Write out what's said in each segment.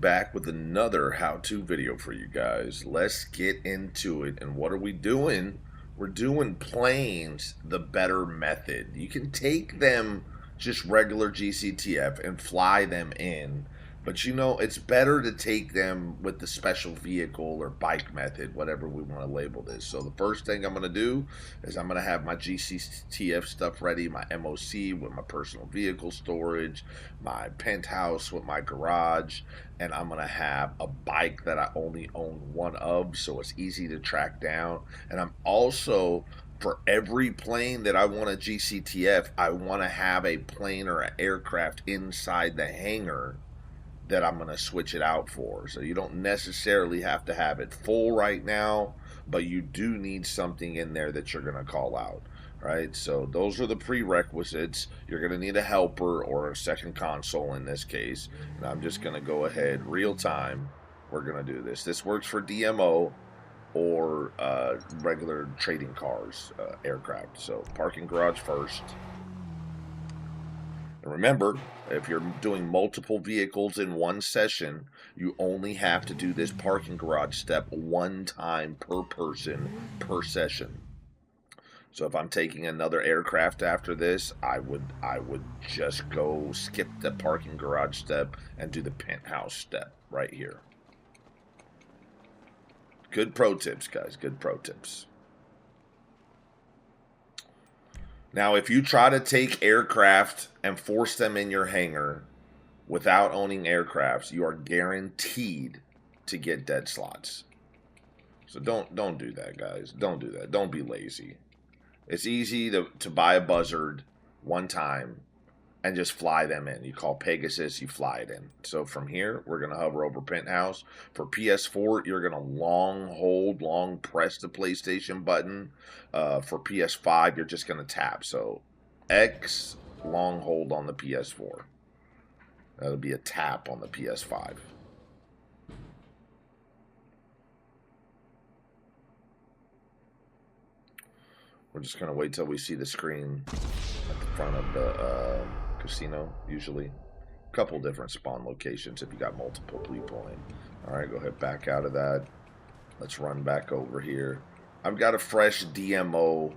back with another how-to video for you guys. Let's get into it. And what are we doing? We're doing planes the better method. You can take them just regular GCTF and fly them in, but you know, it's better to take them with the special vehicle or bike method, whatever we want to label this. So the first thing I'm going to do is I'm going to have my GCTF stuff ready, my MOC with my personal vehicle storage, my penthouse with my garage, and I'm going to have a bike that I only own one of, so it's easy to track down. And I'm also, for every plane that I want a GCTF, I want to have a plane or an aircraft inside the hangar that I'm going to switch it out for. So you don't necessarily have to have it full right now, but you do need something in there that you're going to call out, right? So those are the prerequisites. You're going to need a helper or a second console in this case. And I'm just going to go ahead real time. We're going to do this. This works for DMO or regular trading cars, aircraft. So parking garage first. And remember, if you're doing multiple vehicles in one session, you only have to do this parking garage step one time per person per session. So if I'm taking another aircraft after this, I would just go skip the parking garage step and do the penthouse step right here. Good pro tips, guys. Good pro tips. Now, if you try to take aircraft and force them in your hangar without owning aircrafts, you are guaranteed to get dead slots. So don't do that, guys. Don't do that. Don't be lazy. It's easy to buy a buzzard one time and just fly them in. You call Pegasus, you fly it in. So from here, we're going to hover over penthouse. For PS4, you're going to long press the PlayStation button. For PS5, you're just going to tap. So X, long hold on the PS4. That'll be a tap on the PS5. We're just going to wait till we see the screen at the front of the casino, usually. A couple different spawn locations if you got multiple people in. Alright, go ahead, back out of that. Let's run back over here. I've got a fresh DMO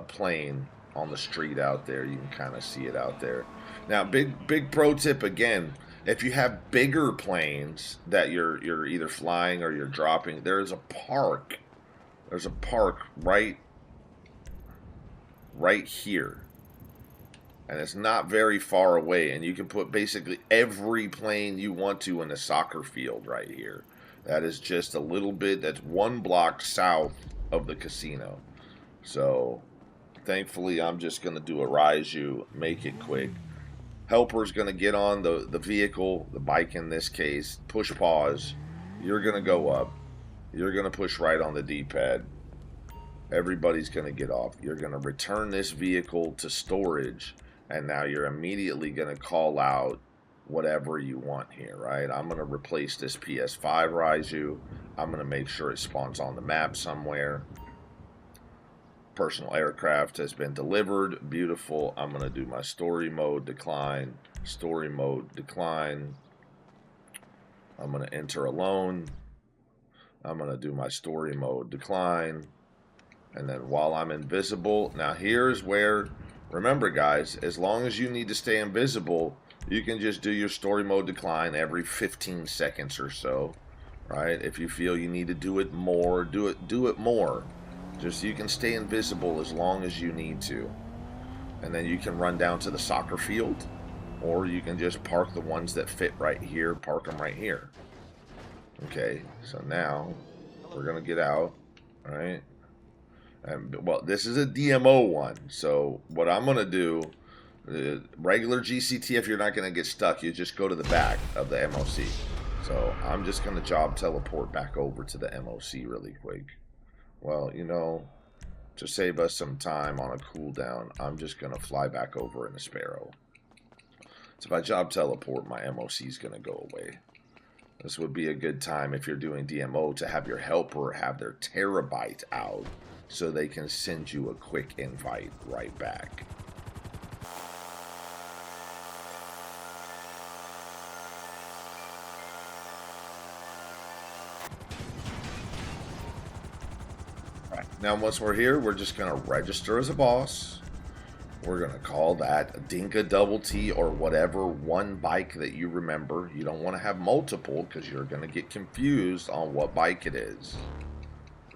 plane on the street out there. You can kind of see it out there. Now, big pro tip again. If you have bigger planes that you're either flying or you're dropping, there's a park. There's a park right here. And it's not very far away, and you can put basically every plane you want to in a soccer field right here. That is just a little bit, that's one block south of the casino. So thankfully I'm just going to do a rise you, make it quick. Helper's going to get on the vehicle, the bike in this case, push pause. You're going to go up. You're going to push right on the D-pad. Everybody's going to get off. You're going to return this vehicle to storage, and now you're immediately going to call out whatever you want here, right? I'm going to replace this PS5 Raizu. I'm going to make sure it spawns on the map somewhere. Personal aircraft has been delivered. Beautiful. I'm going to do my story mode decline. Story mode decline. I'm going to enter alone. I'm going to do my story mode decline. And then while I'm invisible, now here's where, remember guys, as long as you need to stay invisible, you can just do your story mode decline every 15 seconds or so, right? If you feel you need to do it more, do it more. Just so you can stay invisible as long as you need to. And then you can run down to the soccer field, or you can just park the ones that fit right here, park them right here. Okay, so now we're going to get out, all right? And, well, this is a DMO one, so what I'm going to do, regular GCTF, you're not going to get stuck. You just go to the back of the MOC. So I'm just going to job teleport back over to the MOC really quick. Well, you know, to save us some time on a cooldown, I'm just going to fly back over in a Sparrow. So if I job teleport, my MOC is going to go away. This would be a good time if you're doing DMO to have your helper have their terabyte out, so they can send you a quick invite right back. Now, once we're here, we're just going to register as a boss. We're going to call that Dinka Double T or whatever one bike that you remember. You don't want to have multiple because you're going to get confused on what bike it is.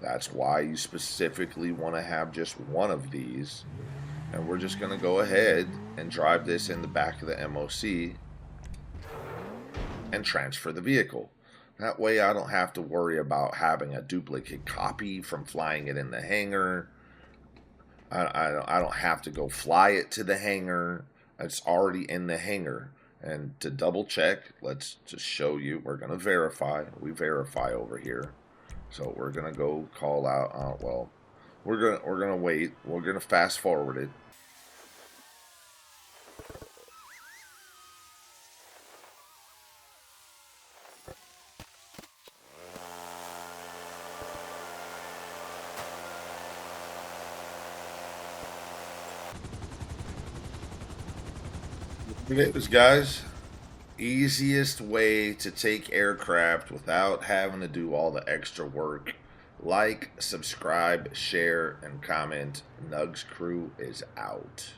That's why you specifically want to have just one of these. And we're just going to go ahead and drive this in the back of the MOC and transfer the vehicle. That way I don't have to worry about having a duplicate copy from flying it in the hangar. I don't have to go fly it to the hangar. It's already in the hangar. And to double check, let's just show you. We're going to verify. We verify over here. So we're going to go call out. Well, we're going to wait. We're going to fast forward it. It was, guys, easiest way to take aircraft without having to do all the extra work. Like, subscribe, share, and comment. Nugzz Crew is out.